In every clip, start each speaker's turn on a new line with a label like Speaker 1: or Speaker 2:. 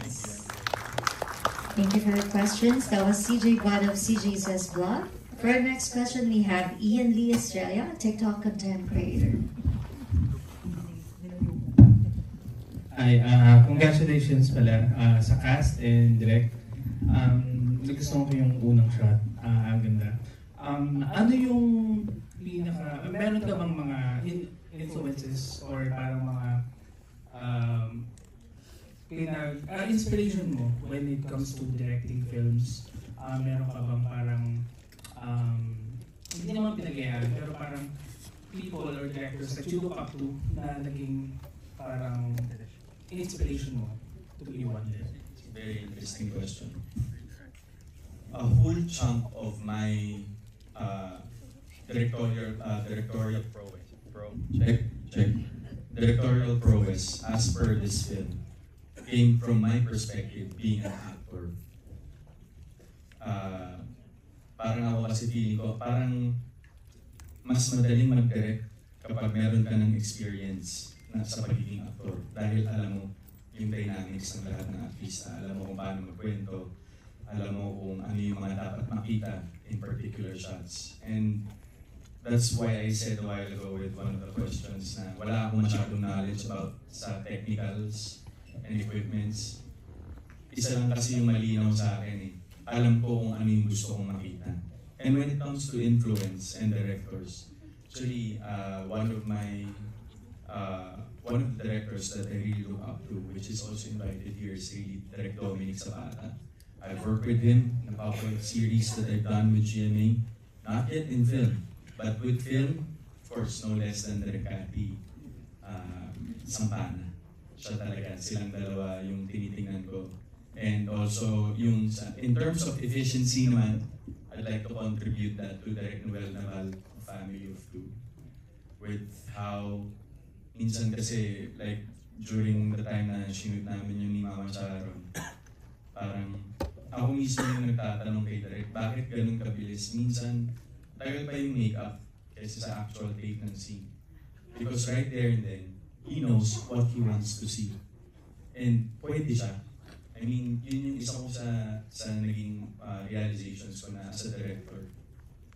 Speaker 1: Thank you for your questions. That was CJ Bud of CJ Says Blog. For our next question, we have Ian Lee Estrella, TikTok content creator.
Speaker 2: Hi, congratulations pala sa cast and direct. Nagustuhan ko yung unang shot. Ang ganda. Ano yung meron ka bang mga influences or parang mga inspiration mo when it comes to directing films? Meron ka bang parang hindi naman pinag-iari, pero parang people or directors that you look up to na naging parang inspiration mo to be one day?
Speaker 3: It's a very interesting question. A whole chunk of my directorial prowess as per this film came from my perspective being an actor. Parang ako kasi feeling ko, parang mas madaling mag-direct kapag meron ka ng experience na sa pagiging actor. Dahil alam mo yung dynamics ng lahat ng artista, alam mo kung paano magkwento, alam mo kung ano yung mga dapat makita in particular shots. And that's why I said a while ago with one of the questions na wala akong masyadong knowledge about sa technicals and equipments. Isa lang kasi yung malinaw sa akin eh. Alam ko kung ano yung gusto kong makita. And when it comes to influence and directors, actually one of the directors that I really look up to, which is also invited here, is really Direct Dominic Zapata. I've worked with him in a couple of series that I've done with GMA, not yet in film, but with film, of course, no less than Direct Cathy Sampana. Siya talaga, silang dalawa yung tinitingnan ko. And also, yung in terms of efficiency naman, I'd like to contribute that to Direct Noel Naval, A Family of Two, with how, minsan kasi, like, during the time na sinunod namin yung ni Mama Sharon, parang, ako mismo yung nagtatanong kay Direk, bakit ganun kabilis? Minsan, tagal pa yung makeup kaysa sa actual take ng scene. Because right there and then, he knows what he wants to see. And pwede siya. I mean, yun yung isa ko sa naging realizations ko na as a director.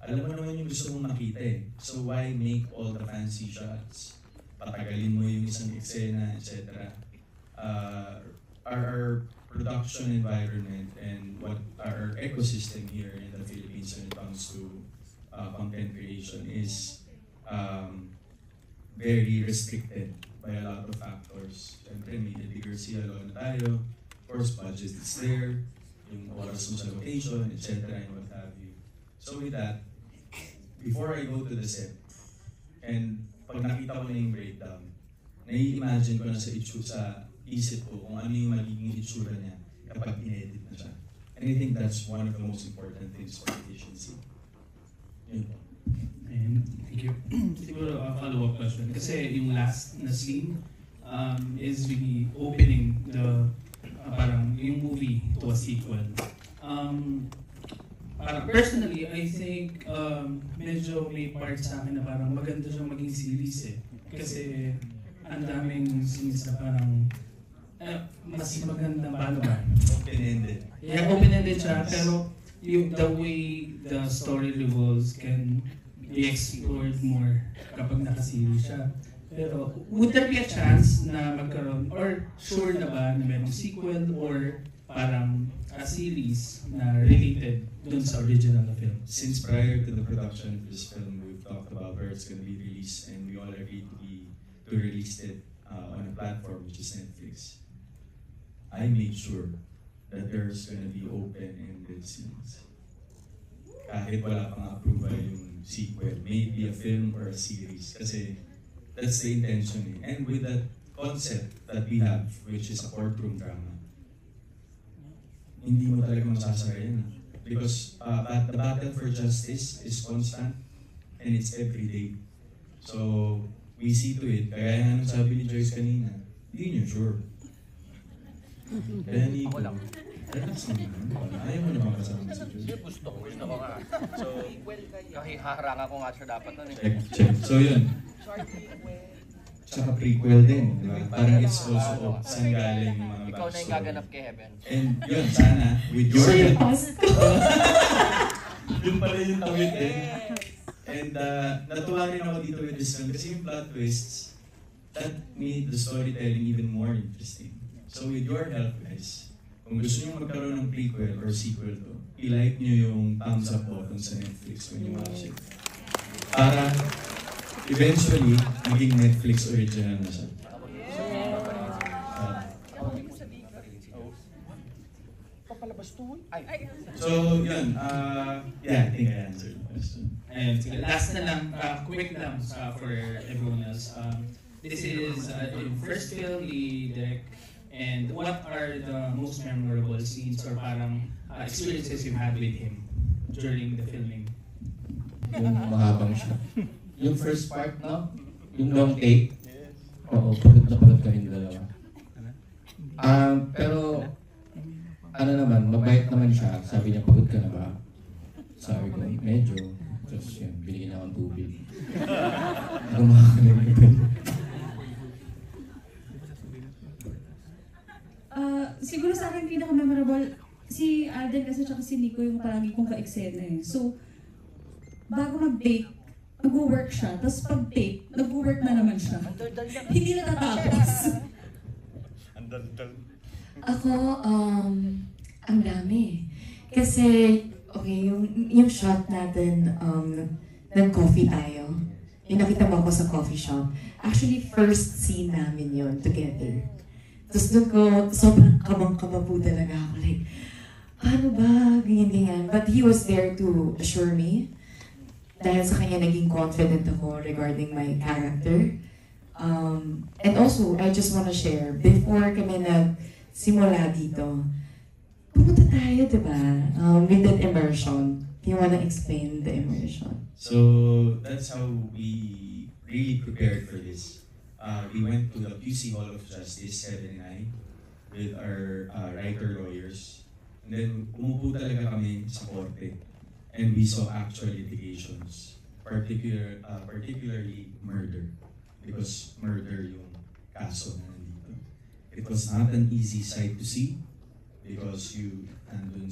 Speaker 3: Alam mo naman yung gusto mong makita eh. So why make all the fancy shots? Patagalin mo yung isang eksena, etc. Our production environment and what our ecosystem here in the Philippines when it comes to content creation is very restricted by a lot of factors. Siyempre, media literacy, alone na tayo. Of course, budget is there, yung oras mo sa location, etc. and what have you. So with that, before I go to the set, and pag nakita ko na yung breakdown, nai-imagine ko na sa isip ko kung ano yung magiging itsura niya kapag in-edit na siya. And I think that's one of the most important things for efficiency. Yun po.
Speaker 2: Thank you. Siguro follow-up question. Kasi yung last na scene is really opening the parang yung movie to a sequel. Parang personally, I think medyo may part sa akin na parang maganda siyang maging series eh. Kasi ang daming scenes na parang mas maganda paano ba?
Speaker 3: Open-ended.
Speaker 2: Yeah, open-ended siya, pero the way the story revolves can be explored more kapag nakaseries siya. Pero would there be a chance na magkaroon, or sure na ba na mayroong sequel or parang a series na related dun sa original na film?
Speaker 3: Since prior to the production of this film, we've talked about where it's going to be released and we all agreed to release it on a platform which is Netflix. I made sure that there's going to be open-ended scenes. Kahit wala pang approval yung sequel, maybe a film or a series. Kasi that's the intention. And with that concept that we have, which is a courtroom drama, hindi mo talaga masasara yan. Because the battle for justice is constant and it's everyday. So, we see to it. Kaya nga nung sabi ni Joyce kanina, hindi nyo sure. Kaya Nico, relax naman. Ayaw mo naman kasama si Joyce.
Speaker 4: Gusto ko nga. So, kahiharanga ko nga siya dapat nun eh.
Speaker 3: Check. So yun. Tsaka prequel din, di ba? Parang it's also saan galing yung mga
Speaker 4: Ikaw na yung
Speaker 3: backstory.
Speaker 4: gaganap kay Heaven.
Speaker 3: And yun, sana, with your help, yun pala yung tawid eh. And natuwa rin ako dito with this film kasi yung plot twists, that made the storytelling even more interesting. So with your help guys, kung gusto nyo magkaroon ng prequel or sequel to, i-like nyo yung thumbs up button sa Netflix when you watch it. Para eventually, maging Netflix original na siya. So, yun. Yeah, I think I answered the question.
Speaker 2: And last na lang, quick lang for everyone else. This is yung first film ni Derek, and what are the most memorable scenes or parang experiences you had with him during the filming?
Speaker 5: Yung mahabang siya. Yung first part, no? Yung long take. Oo, pagod na pagod kami dalawa. Pero, ano naman, mabait naman siya. Sabi niya, pagod ka na ba? Sabi ko, medyo. Tapos yun, binigyan akong tubig. Gumakalimipin.
Speaker 6: Siguro sa akin pinaka-memorable, si Alden kasi tsaka si Nico yung palagi kong ka-eksena eh. So, bago mag-bake, nag-work siya. Tapos pag-take, nag-work na naman siya. Hindi natatapos.
Speaker 7: Ako, ang dami. Kasi, okay, yung shot natin, nag-coffee tayo. Yung nakita mo ako sa coffee shop. Actually, first scene namin yun together. Tapos doon ko, sobrang kabang-kaba po talaga ako. Like, paano ba? Ganyan-ganyan. But he was there to assure me. Dahil sa kanya, naging confident ako regarding my character. And also, I just want to share, before kami nagsimula dito, pumunta tayo, diba? With that immersion. Do you want to explain the immersion?
Speaker 3: So, that's how we really prepared for this. We went to the QC Hall of Justice, Heaven and I, with our writer-lawyers. And then, umupo talaga kami sa korte. And we saw actual litigations, particularly murder. Because murder yung kaso na nandito. It was not an easy sight to see because andun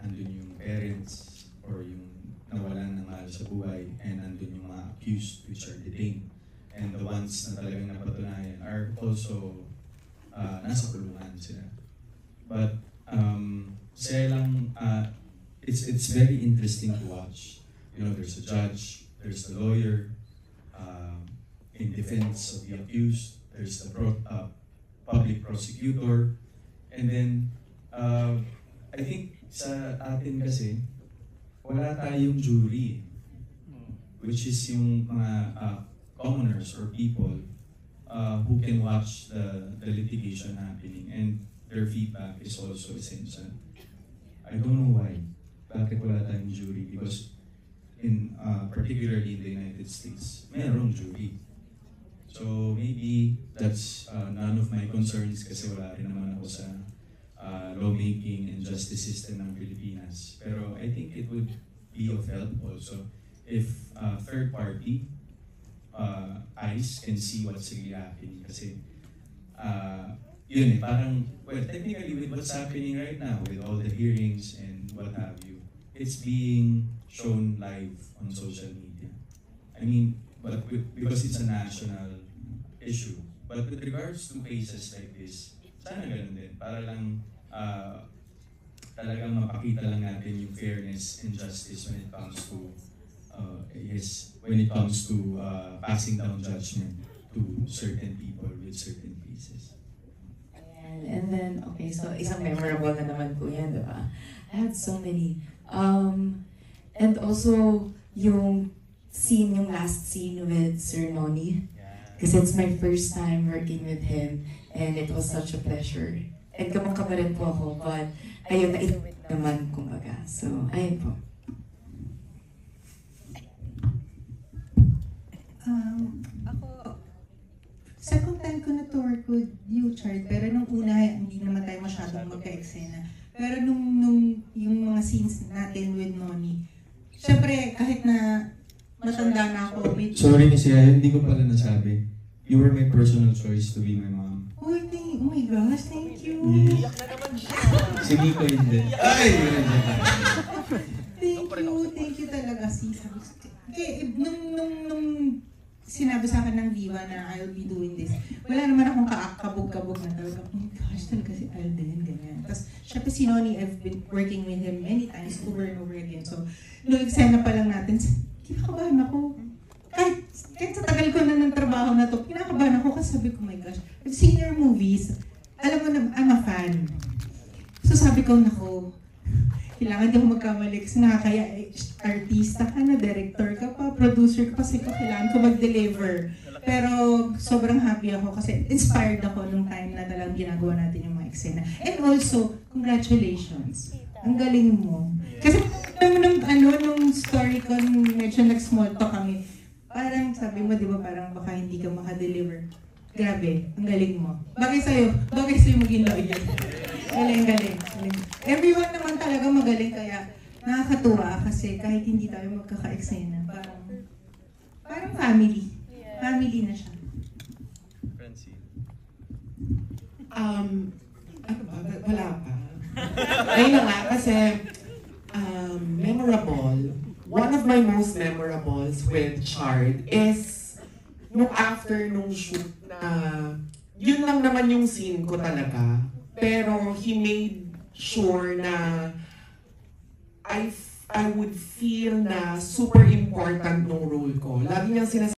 Speaker 3: yung parents or yung nawalan ng mahal sa buhay, and andun yung mga accused which are detained. And the ones na talagang napatunayan are also nasa kulungan sila. But it's very interesting to watch. You know, there's a judge, there's the lawyer, in defense of the accused, there's the public prosecutor, and then I think sa atin kasi wala tayong jury, which is yung mga commoners or people who can watch the litigation happening, and their feedback is also essential. I don't know why. Bakit wala tayong jury? Because particularly in the United States, mayroong jury. So maybe that's none of my concerns kasi wala rin naman ako sa lawmaking and justice system ng Pilipinas. Pero I think it would be of help also if third party eyes can see what's really happening. Kasi yun parang, well, technically with what's happening right now, with all the hearings and what have you, it's being shown live on social media. I mean, but because it's a national issue. But with regards to cases like this, sana ganun din. Para lang talagang mapakita lang natin yung fairness and justice when it comes to passing down judgment to certain people with certain cases.
Speaker 7: And then, okay, so isang memorable na naman po yan, diba? I had so many. And also, yung last scene with Sir Noni. Because it's my first time working with him, and it was such a pleasure. And kamang-kama rin po ako, but ayun, na-ito naman, kumbaga. So, ayun po.
Speaker 8: Ako, second time ko na to work with you, Chard, pero nung una, hindi naman tayo masyadong magka-eksena. Pero nung yung mga scenes natin with Noni, syempre, kahit na matanda na ako.
Speaker 3: Sorry, Miss Yaya, hindi ko pala nasabi. You were my personal choice to be my mom.
Speaker 8: Oh, hindi. Oh my gosh, thank you.
Speaker 4: Iyak na naman siya.
Speaker 3: Si Nico hindi. Ay!
Speaker 8: Thank you talaga, sis. Okay, nung sinabi sa akin ng Viva na I'll be doing this, wala naman akong kabog-kabog na talaga. Oh my gosh, talaga si Alden, ganyan. Tapos, syempre si Noni, I've been working with him many times over and over again. So, nung eksena pa lang natin, kinakabahan ako. Kahit sa tagal ko na ng trabaho na to, kinakabahan ako kasi sabi ko, oh my gosh, I've seen your movies. Alam mo na, I'm a fan. So sabi ko, nako, kailangan di ako magkamali kasi nakakaya, artista ka na, director ka pa, producer ka pa, kasi kailangan ko mag-deliver. Pero sobrang happy ako kasi inspired ako nung time na talagang ginagawa natin yung mga eksena. And also, congratulations. Ang galing mo. Kasi nung story ko, medyo nag-small talk kami. Parang sabi mo, di ba, parang baka hindi ka makadeliver. Grabe, ang galing mo. Bagay sa'yo maging lawyer. Galing. Everyone naman talaga magaling, kaya nakakatuwa kasi kahit hindi tayo magkaka-eksena, parang family. Family na siya.
Speaker 4: Francine.
Speaker 9: Ano ba? Wala pa. Ayun na nga, kasi memorable. One of my most memorables with Chard is nung after nung shoot na yun lang naman yung scene ko talaga. Pero he made sure na I would feel na super important nung role ko. Lagi niyang sinasabi